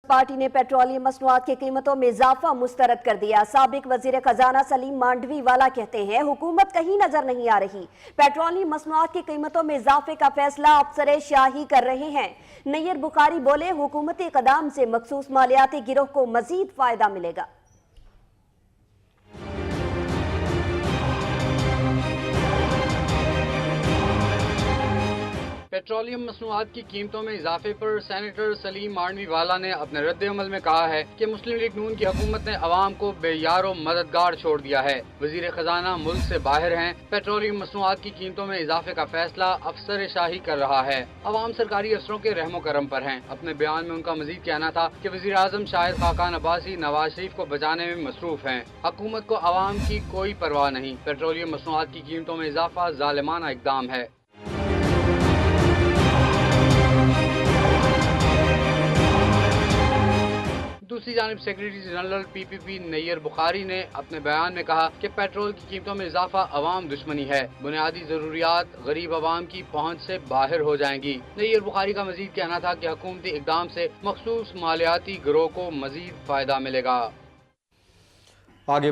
Party ने petroleum मसनूआत की कीमतों में इजाफा मुस्तरद कर दिया। साबिक वजीर खजाना सलीम मांडवी वाला कहते हैं हुकूमत कहीं नजर नहीं आ रही। पेट्रोलियम मसनूआत की कीमतों में इजाफे का फैसला अफसर शाही कर रहे हैं। नैयर बुखारी बोले हुकूमती इक़दाम से मखसूस मालियाती गिरोह को मजीद फायदा मिलेगा। पेट्रोलियम मसनूआत की कीमतों में इजाफे पर सेनेटर सलीम मांडवी वाला ने अपने रद्द-ए-अमल में कहा है कि मुस्लिम लीग नून की हुकूमत ने अवाम को बेयारो मददगार छोड़ दिया है। वजीर खजाना मुल्क से बाहर हैं। पेट्रोलियम मसनूआत की कीमतों में इजाफे का फैसला अफसर शाही कर रहा है। अवाम सरकारी अफसरों के रहमो करम पर हैं। अपने बयान में उनका मजीद कहना था कि वजीर आजम शाहिद खाकान अब्बासी नवाज शरीफ को बचाने में मसरूफ हैं। हुकूमत को अवाम की कोई परवाह नहीं। पेट्रोलियम मसनूआत की कीमतों में इजाफा जालिमाना इक़दाम है। दूसरी जानिब secretary general PPP Nayyar Bukhari ने अपने बयान में कहा कि पेट्रोल की कीमतों में इजाफा अवाम दुश्मनी है। बुनियादी जरूरियात गरीब अवाम की पहुंच से बाहर हो जाएंगी। नैयर बुखारी का मजीद कहना था कि हुकूमती इक़दाम से मखसूस मालियाती गिरोह को मजीद फायदा मिलेगा। आगे